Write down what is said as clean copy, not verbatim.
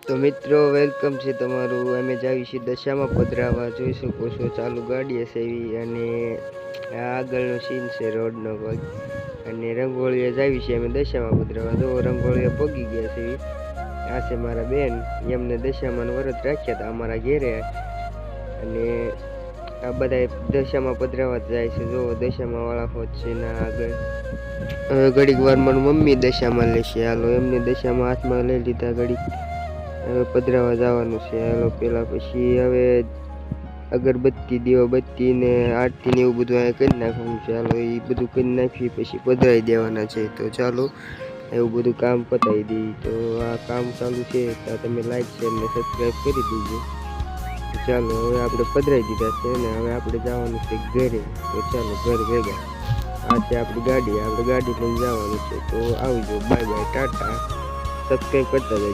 તો મિત્રો વેલકમ છે તમારું. અમે જાવી છીએ દશામાં પધરાવા. જોઈ શકો છો ચાલુ ગાડી હશે એવી, અને આ આગળનો સીન છે રોડનો ભાગ. અને રંગોળીએ જાવી છીએ અમે દશામાં પધરાવા. જો રંગોળીએ પગી ગયા છે એવી. આ છે મારા બેન, એમને દશામાં વ્રત રાખ્યા હતા અમારા ઘેરે, અને આ બધા દશામાં પધરાવા જાય છે. જો દશામાં વાળા હોત છે ના આગળ. હવે ઘડીક વાર મારી મમ્મી દશામાં લેશે. હાલો એમને દશામાં હાથમાં લઈ લીધા. ઘડીક હવે પધરાવા જવાનું છે. હાલો પેલા પછી હવે અગરબત્તી દીવાબત્તી ને આરતી ને એવું બધું અહીંયા કરી નાખવાનું છે. હાલો એ બધું કરી નાખી પછી પધરાવી દેવાના છે. તો ચાલો એવું બધું કામ પતાવી દઈએ. તો આ કામ ચાલુ છે તો તમે લાઈક શેર ને સબસ્ક્રાઈબ કરી દેજો. ચાલો હવે આપણે પધરાવી દીધા છે ને હવે આપણે જવાનું છે ઘરે. તો ચાલો ઘર ભેગા. આ છે આપણી ગાડી, આપણે ગાડી લઈને જવાનું છે. તો આવજો, બાય બાય, ટાટા. સબસ્ક્રાઈબ કરતા જજો.